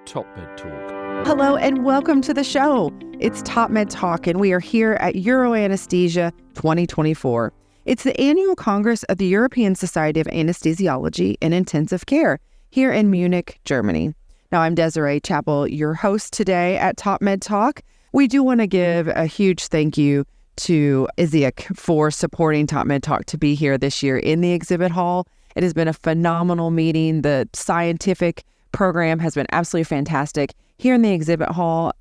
TopMedTalk. Hello and welcome to the show. It's TopMedTalk and we are here at Euroanesthesia 2024. It's the annual Congress of the European Society of Anesthesiology and Intensive Care here in Munich, Germany. Now, I'm Desiree Chappell, your host today at TopMedTalk. We do want to give a huge thank you to ESAIC for supporting TopMedTalk to be here this year in the exhibit hall. It has been a phenomenal meeting. The scientific program has been absolutely fantastic. Here in the exhibit hall,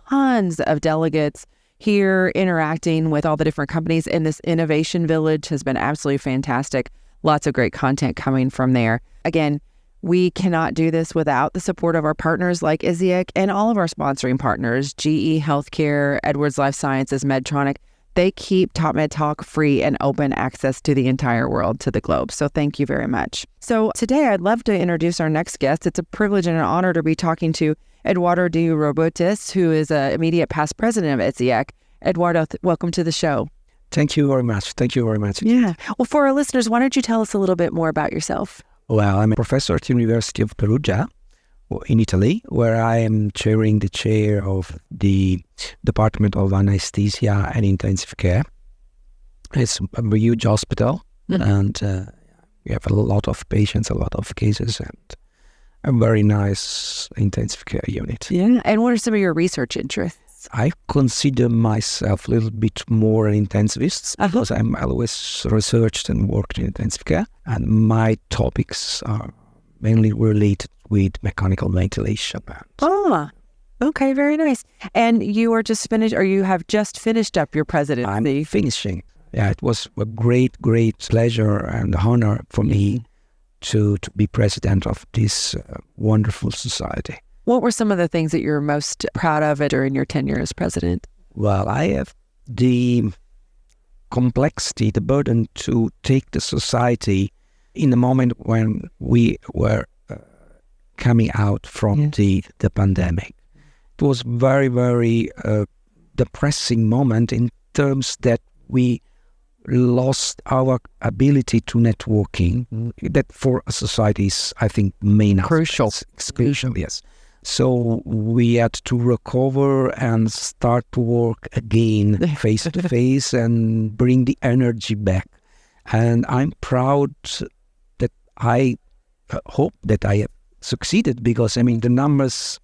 tons of delegates here interacting with all the different companies, and this innovation village has been absolutely fantastic. Lots of great content coming from there. Again, we cannot do this without the support of our partners like ESAIC and all of our sponsoring partners, GE Healthcare, Edwards Life Sciences, Medtronic. They keep TopMedTalk free and open access to the entire world, to the globe. So thank you very much. So today I'd love to introduce our next guest. It's a privilege and an honor to be talking to Eduardo Robertis, who is an immediate past president of ESAIC. Eduardo, welcome to the show. Thank you very much. Yeah. Well, for our listeners, why don't you tell us a little bit more about yourself? Well, I'm a professor at the University of Perugia in Italy, where I am chairing the chair of the Department of Anesthesia and Intensive Care. It's a huge hospital, and we have a lot of patients, a lot of cases, and a very nice intensive care unit. Yeah. And what are some of your research interests? I consider myself a little bit more an intensivist because I'm always researched and worked in intensive care, and my topics are mainly related with mechanical ventilation. Oh, okay, very nice. And you are just finished, or you have just finished up your presidency? I'm finishing. Yeah, it was a great pleasure and honor for me to be president of this wonderful society. What were some of the things that you're most proud of during your tenure as president? Well, I have the complexity, the burden to take the society in the moment when we were coming out from the pandemic. It was very depressing moment in terms that we lost our ability to networking. That for a society is, I think, main crucial. Crucial, yes. So we had to recover and start to work again face to face and bring the energy back. And I'm proud that I hope that I have succeeded, because I mean the numbers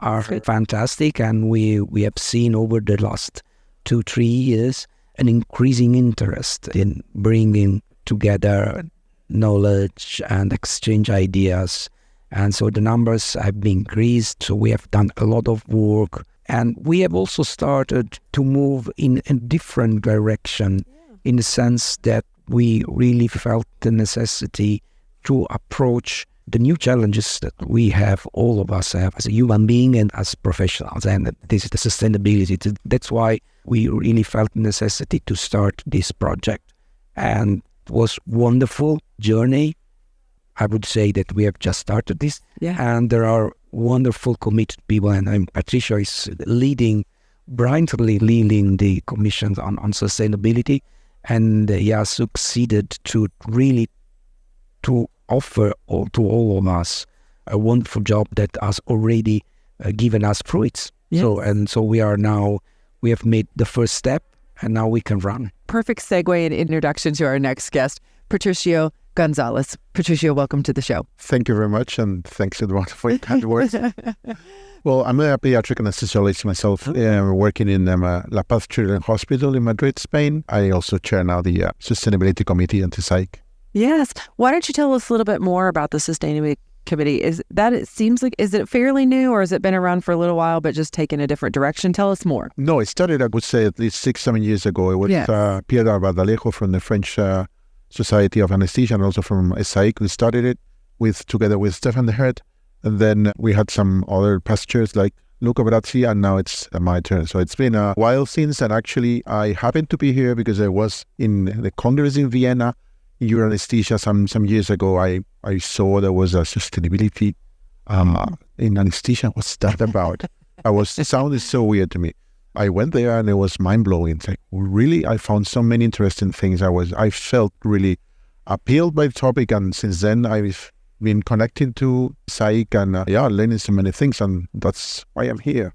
are fantastic, and we have seen over the last 2-3 years an increasing interest in bringing together knowledge and exchange ideas. And so the numbers have been increased. So we have done a lot of work, and we have also started to move in a different direction in the sense that we really felt the necessity to approach the new challenges that we have, all of us have as a human being and as professionals, and this is the sustainability. That's why we really felt the necessity to start this project, and it was a wonderful journey. I would say that we have just started this, and there are wonderful committed people, and Patricio is brightly leading the commission on sustainability, and he has succeeded to really to offer to all of us a wonderful job that has already given us fruits. Yes. So we have made the first step, and now we can run. Perfect segue and introduction to our next guest, Patricio Gonzalez. Patricio, welcome to the show. Thank you very much, and thanks, Eduardo, for your kind words. Well, I'm a pediatric anesthesiologist myself, working in La Paz Children's Hospital in Madrid, Spain. I also chair now the Sustainability Committee at ESAIC. Yes. Why don't you tell us a little bit more about the Sustainability Committee? Is it fairly new, or has it been around for a little while but just taken a different direction? Tell us more. No, it started, I would say, at least 6-7 years ago. It was Pierre Bardalejo from the French Society of Anesthesia and also from ESAIC. We started it together with Stefan de Hert, and then we had some other pastors like Luca Brazzi, and now it's my turn. So it's been a while since, and actually I happened to be here because I was in the Congress in Vienna, in Euroanesthesia some years ago. I saw there was a sustainability in anesthesia. What's that about? It sounded so weird to me. I went there and it was mind-blowing. It's like, really, I found so many interesting things. I felt really appealed by the topic, and since then I've been connecting to ESAIC and learning so many things, and that's why I'm here.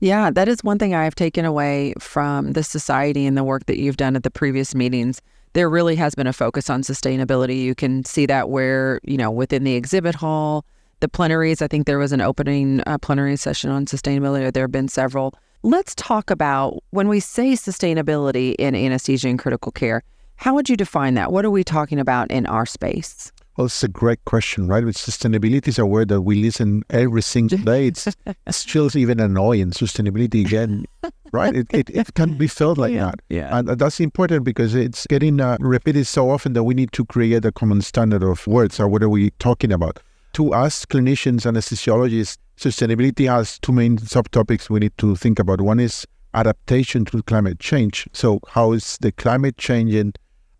Yeah, that is one thing I have taken away from the society and the work that you've done at the previous meetings. There really has been a focus on sustainability. You can see that where, within the exhibit hall, the plenaries, I think there was an opening plenary session on sustainability, or there have been several. Let's talk about when we say sustainability in anesthesia and critical care, how would you define that? What are we talking about in our space? Well, it's a great question, right? With sustainability is a word that we listen every single day. It's still even annoying. Sustainability again, right? It can be felt like that. Yeah. And that's important because it's getting repeated so often that we need to create a common standard of words. Or what are we talking about? To us, clinicians and anesthesiologists, sustainability has two main subtopics we need to think about. One is adaptation to climate change. So how is the climate changing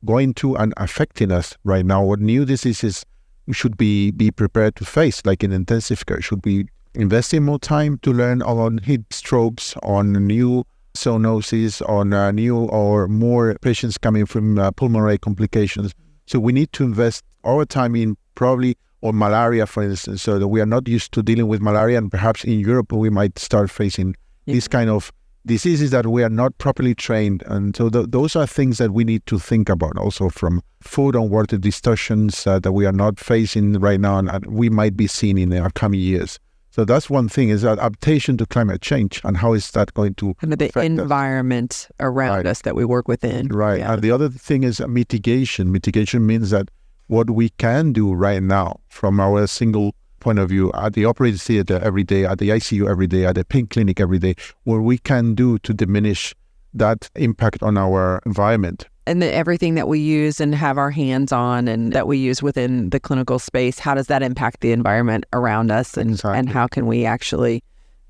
going to and affecting us right now? What new diseases we should be prepared to face, like in intensive care? Should we invest in more time to learn on heat strokes, on new zoonosis, on new or more patients coming from pulmonary complications? So we need to invest our time in probably on malaria, for instance, so that we are not used to dealing with malaria, and perhaps in Europe we might start facing these kind of diseases that we are not properly trained. And so those are things that we need to think about, also from food and water distortions that we are not facing right now and we might be seeing in the upcoming years. So that's one thing, is adaptation to climate change, and how is that going to and the environment around us that we work within. Right. Yeah. And the other thing is mitigation. Mitigation means that what we can do right now from our single point of view at the operating theater every day, at the ICU every day, at the pain clinic every day, what we can do to diminish that impact on our environment. And everything that we use and have our hands on and that we use within the clinical space, how does that impact the environment around us? And how can we actually,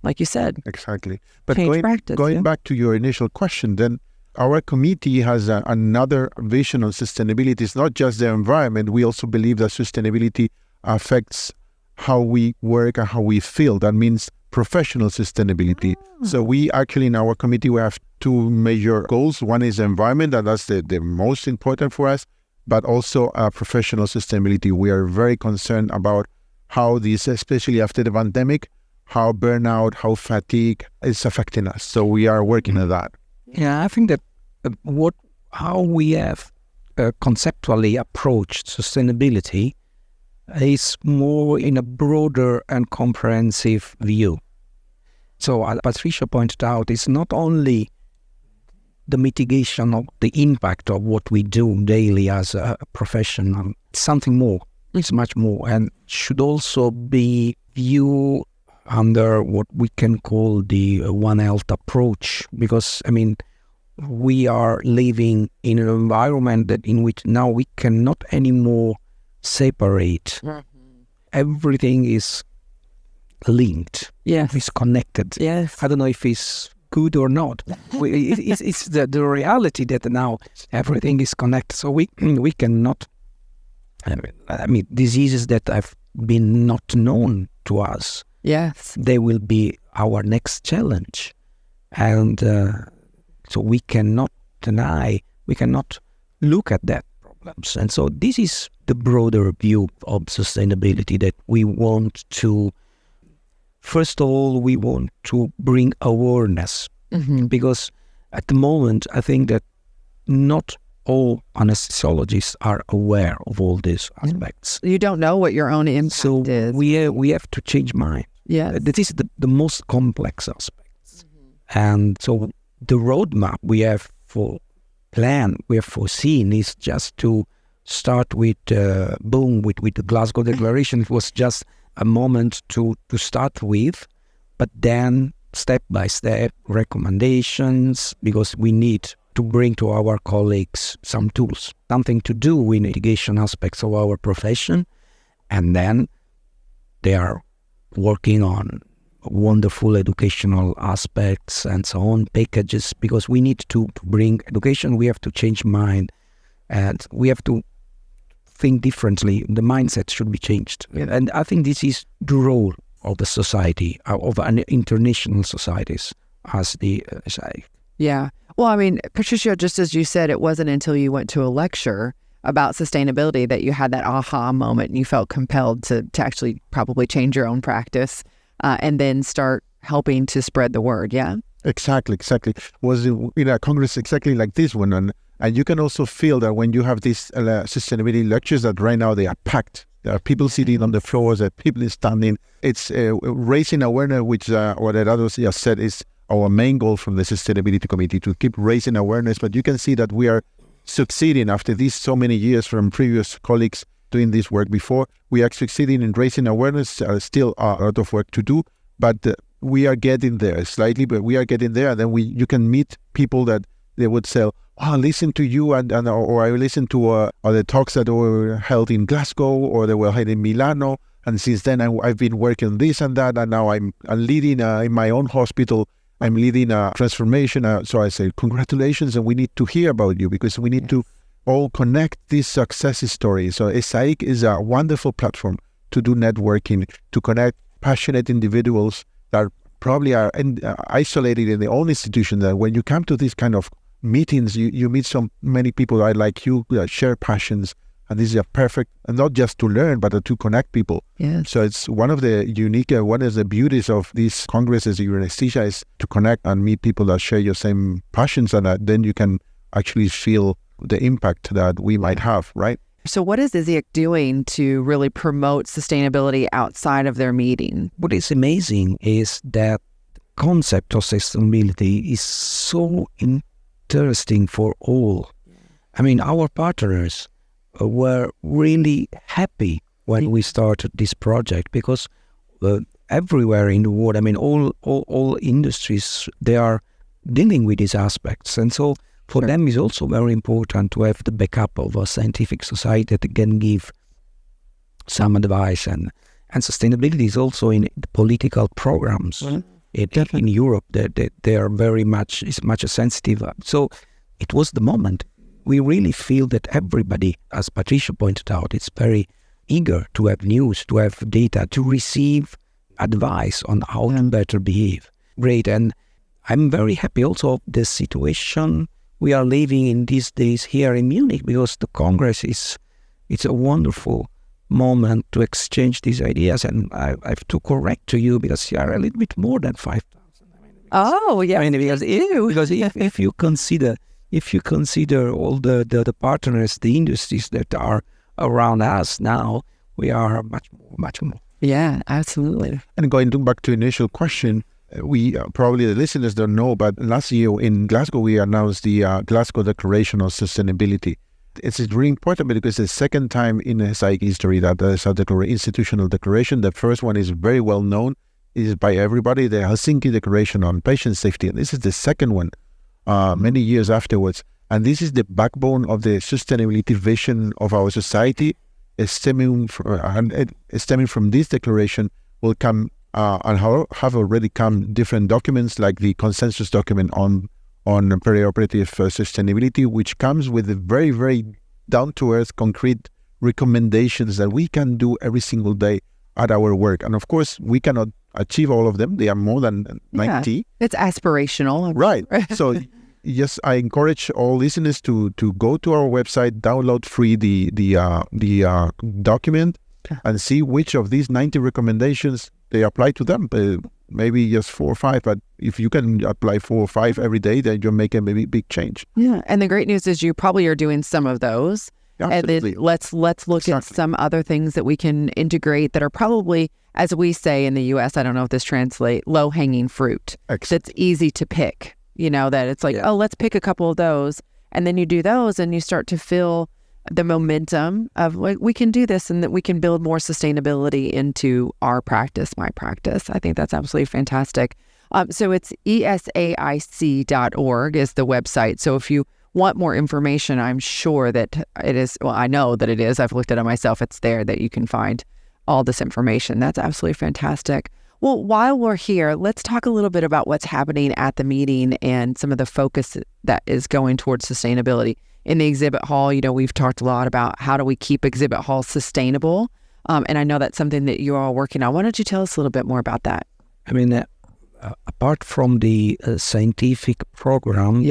like you said, but change practice? Going back to your initial question, then our committee has another vision on sustainability. It's not just the environment. We also believe that sustainability affects how we work and how we feel. That means professional sustainability. So we actually, in our committee, we have two major goals. One is environment, and that's the most important for us, but also professional sustainability. We are very concerned about how this, especially after the pandemic, how burnout, how fatigue is affecting us. So we are working on that. Yeah, I think that how we have conceptually approached sustainability is more in a broader and comprehensive view. So as Patricia pointed out, it's not only the mitigation of the impact of what we do daily as a professional. It's something more. It's much more, and should also be viewed under what we can call the One Health approach, because, we are living in an environment in which now we cannot anymore separate. Everything is linked. Yes. It's connected. Yes. I don't know if it's good or not. It's the reality that now everything is connected. So we cannot, diseases that have been not known to us. Yes. They will be our next challenge. And so we cannot deny, we cannot look at that problems. And so this is the broader view of sustainability that we want to, first of all, we want to bring awareness. Because at the moment, I think that not all anesthesiologists are aware of all these aspects. You don't know what your own impact is. We have to change mind. Yes. This is the most complex aspects. And so the roadmap we have foreseen is just to start with with the Glasgow Declaration. It was just a moment to start with, but then step by step recommendations, because we need to bring to our colleagues some tools, something to do with mitigation aspects of our profession, and then they are working on wonderful educational aspects and so on, packages, because we need to bring education. We have to change mind, and we have to think differently. The mindset should be changed. And I think this is the role of the society, of international societies, as the ESAIC. Yeah. Well, Patricia, just as you said, it wasn't until you went to a lecture about sustainability that you had that aha moment and you felt compelled to actually probably change your own practice and then start helping to spread the word, yeah? Exactly. Was in a congress exactly like this one. And you can also feel that when you have these sustainability lectures that right now they are packed. There are people sitting on the floors, there are people standing. It's raising awareness, which what Eduardo just said is our main goal from the Sustainability Committee, to keep raising awareness. But you can see that we are succeeding after these so many years from previous colleagues doing this work before. We are succeeding in raising awareness. Still a lot of work to do, but we are getting there slightly, but we are getting there. And then you can meet people that they would say, "Oh, I listen to you," or I listen to the talks that were held in Glasgow or they were held in Milano. And since then, I've been working on this and that, and now I'm leading in my own hospital. I'm leading a transformation. So I say, congratulations, and we need to hear about you because we need to all connect these success stories. So ESAIC is a wonderful platform to do networking, to connect passionate individuals that probably are isolated in their own institution. That when you come to these kind of meetings, you meet so many people that are like you, that share passions. And this is a perfect, and not just to learn, but to connect people. Yes. So it's one of the unique, one of the beauties of these congresses, Euroanesthesia, is to connect and meet people that share your same passions, and then you can actually feel the impact that we might have, right? So what is ESAIC doing to really promote sustainability outside of their meeting? What is amazing is that the concept of sustainability is so interesting for all. I mean, our partners were really happy when we started this project because everywhere in the world, I mean, all industries, they are dealing with these aspects. And so for them, it's also very important to have the backup of a scientific society that can give some advice. And sustainability is also in the political programs. In Europe, they are very much, it's much sensitive. So it was the moment. We really feel that everybody, as Patricio pointed out, is very eager to have news, to have data, to receive advice on how to better behave. Great. And I'm very happy also of the situation we are living in these days here in Munich, because the Congress it's a wonderful moment to exchange these ideas. And I have to correct to you because you are a little bit more than 5,000. Oh, yeah. I mean, because if you consider all the partners, the industries that are around us now, we are much more. Yeah, absolutely. And going back to the initial question, we probably the listeners don't know, but last year in Glasgow, we announced the Glasgow Declaration of Sustainability. It's really important because it's the second time in ESAIC history that there's a institutional declaration. The first one is very well known, is by everybody, the Helsinki Declaration on Patient Safety. And this is the second one many years afterwards. And this is the backbone of the sustainability vision of our society. Stemming from this declaration will come and have already come different documents like the consensus document on perioperative sustainability, which comes with a very, very down-to-earth, concrete recommendations that we can do every single day at our work. And of course, we cannot achieve all of them. They are more than 90. Yeah, it's aspirational. Right. So yes, I encourage all listeners to go to our website, download free the document, and see which of these 90 recommendations they apply to them. Maybe just 4 or 5, but if you can apply 4 or 5 every day, then you're making a big change. Yeah, and the great news is you probably are doing some of those. Absolutely. And then let's look at some other things that we can integrate that are probably, as we say in the U.S., I don't know if this translates, low-hanging fruit. That's easy to pick. You know, that it's like, oh, let's pick a couple of those. And then you do those and you start to feel the momentum of like, we can do this and that we can build more sustainability into our practice, my practice. I think that's absolutely fantastic. So it's ESAIC.org is the website. So if you want more information, I'm sure that it is, well, I know that it is. I've looked at it myself. It's there that you can find all this information. That's absolutely fantastic. Well, while we're here, let's talk a little bit about what's happening at the meeting and some of the focus that is going towards sustainability. In the exhibit hall, you know, we've talked a lot about how do we keep exhibit halls sustainable. And I know that's something that you're all working on. Why don't you tell us a little bit more about that? I mean, apart from the scientific program,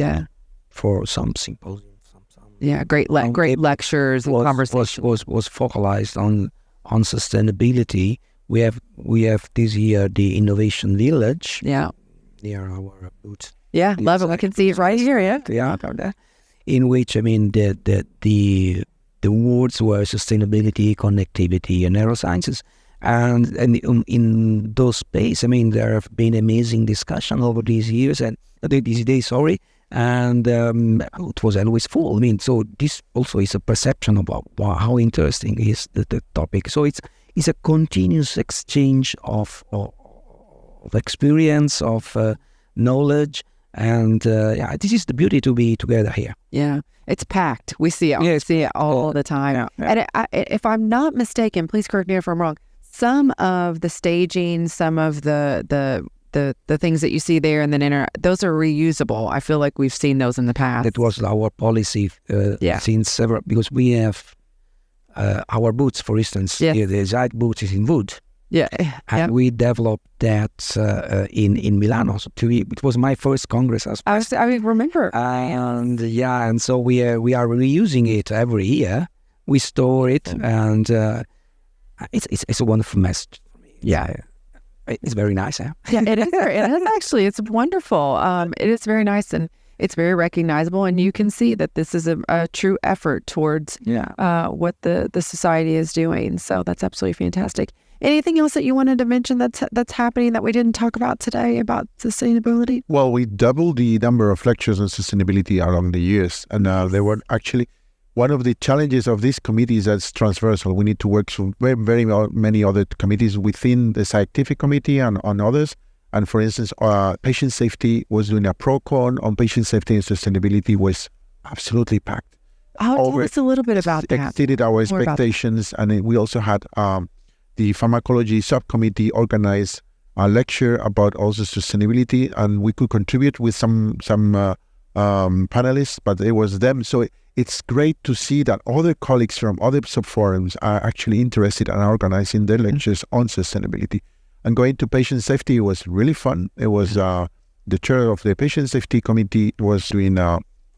for some symposiums, some Yeah, great lectures and conversations. Was focalized on sustainability. We have this year the Innovation Village. Yeah. Near our booth. Yeah, love it. I can see it right here. Yeah. In which the words were sustainability, connectivity, and neurosciences. And in those space, there have been amazing discussion over these years and these days, and it was always full. So this also is a perception about how interesting is the topic. So it's a continuous exchange of experience, of knowledge, and this is the beauty to be together here. Yeah, it's packed. We see it. We see it all the time. Yeah. And if I'm not mistaken, please correct me if I'm wrong. Some of the staging, some of the things that you see there, and then those are reusable. I feel like we've seen those in the past. That was our policy since several, because we have our boots, for instance. Yes. The ESAIC boot is in wood. Yeah, and we developed that in Milano. So it was my first congress. I remember. And so we are reusing it every year. We store it, and it's a wonderful message. Yeah. It's very nice. Yeah, it is. It is actually. It's wonderful. It is very nice, and it's very recognizable, and you can see that this is a true effort towards what the society is doing. So that's absolutely fantastic. Anything else that you wanted to mention that's happening that we didn't talk about today about sustainability? Well, we doubled the number of lectures on sustainability along the years, and they were actually one of the challenges of this committee is that it's transversal. We need to work with very many other committees within the scientific committee and on others. And for instance, patient safety was doing a pro-con on patient safety and sustainability was absolutely packed. Tell us a little bit about that. Exceeded our expectations, and we also had the pharmacology subcommittee organized a lecture about also sustainability, and we could contribute with some panelists, but it was them. So it's great to see that other colleagues from other subforums are actually interested and organizing their lectures on sustainability. And going to patient safety was really fun. It was the chair of the patient safety committee was doing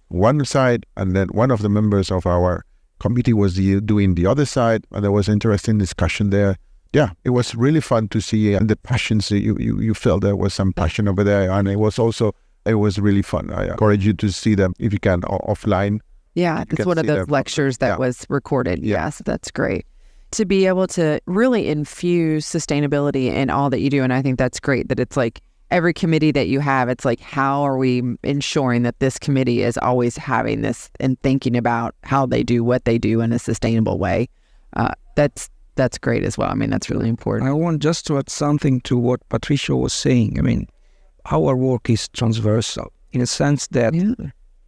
one side, and then one of the members of our committee was doing the other side, and there was interesting discussion there. Yeah, it was really fun to see, and the passions you felt there was some passion over there, and it was really fun. I encourage you to see them if you can offline. Yeah, it's one of those lectures that was recorded. Yeah. Yes, that's great. To be able to really infuse sustainability in all that you do, and I think that's great that it's like every committee that you have, it's like, how are we ensuring that this committee is always having this and thinking about how they do what they do in a sustainable way? That's great as well. That's really important. I want just to add something to what Patricio was saying. Our work is transversal in a sense that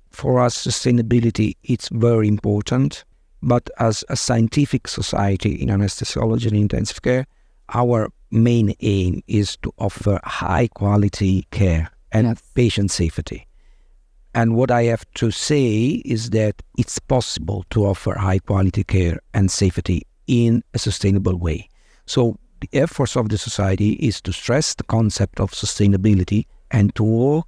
for us, sustainability, it's very important. But as a scientific society in anesthesiology and intensive care, our main aim is to offer high quality care and patient safety. And what I have to say is that it's possible to offer high quality care and safety in a sustainable way. So the efforts of the society is to stress the concept of sustainability and to work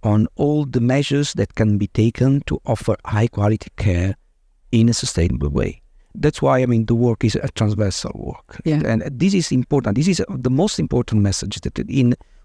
on all the measures that can be taken to offer high quality care in a sustainable way. That's why, the work is a transversal work. Yeah. And this is important. This is the most important message that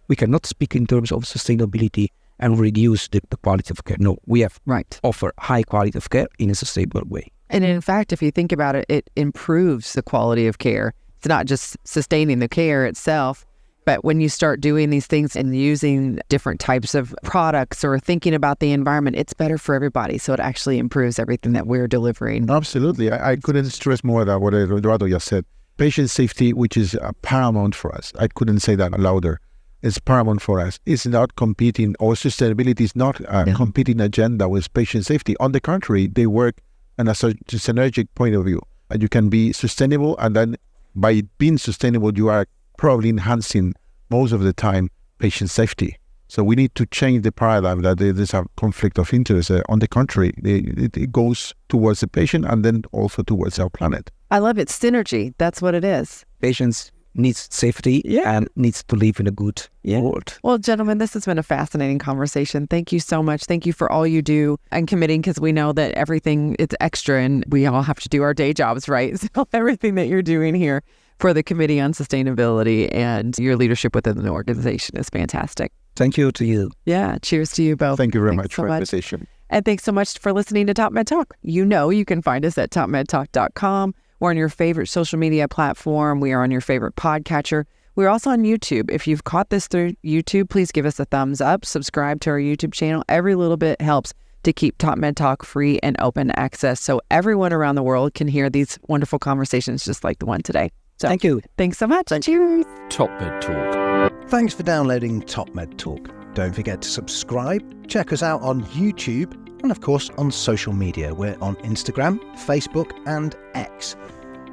we cannot speak in terms of sustainability and reduce the quality of care. No, we have offer high quality of care in a sustainable way. And in fact, if you think about it, it improves the quality of care. It's not just sustaining the care itself, but when you start doing these things and using different types of products or thinking about the environment, it's better for everybody. So it actually improves everything that we're delivering. Absolutely. I couldn't stress more than what Eduardo just said. Patient safety, which is paramount for us. I couldn't say that louder. It's paramount for us. It's not competing, or sustainability is not a competing agenda with patient safety. On the contrary, they work in a synergic point of view. And you can be sustainable, and then by being sustainable, you are probably enhancing most of the time patient safety. So we need to change the paradigm that there's a conflict of interest. On the contrary, it goes towards the patient and then also towards our planet. I love it. Synergy. That's what it is. Patients needs safety and needs to live in a good world. Well, gentlemen, this has been a fascinating conversation. Thank you so much. Thank you for all you do and committing, because we know that everything is extra and we all have to do our day jobs, right? So everything that you're doing here for the Committee on Sustainability and your leadership within the organization is fantastic. Thank you to you. Yeah. Cheers to you both. Thank you very much for the invitation. And thanks so much for listening to TopMedTalk. You know you can find us at TopMedTalk.com. We're on your favorite social media platform. We are on your favorite podcatcher. We're also on YouTube. If you've caught this through YouTube, please give us a thumbs up. Subscribe to our YouTube channel. Every little bit helps to keep TopMedTalk free and open access so everyone around the world can hear these wonderful conversations just like the one today. So thank you. Thanks so much. Cheers. TopMedTalk. Thanks for downloading TopMedTalk. Don't forget to subscribe. Check us out on YouTube and, of course, on social media. We're on Instagram, Facebook and X.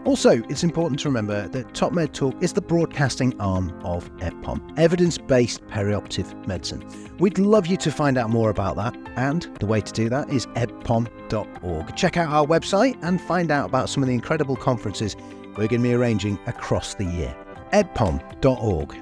Also, it's important to remember that TopMedTalk is the broadcasting arm of EdPOM, evidence-based perioperative medicine. We'd love you to find out more about that, and the way to do that is edpom.org. Check out our website and find out about some of the incredible conferences we're going to be arranging across the year. edpom.org.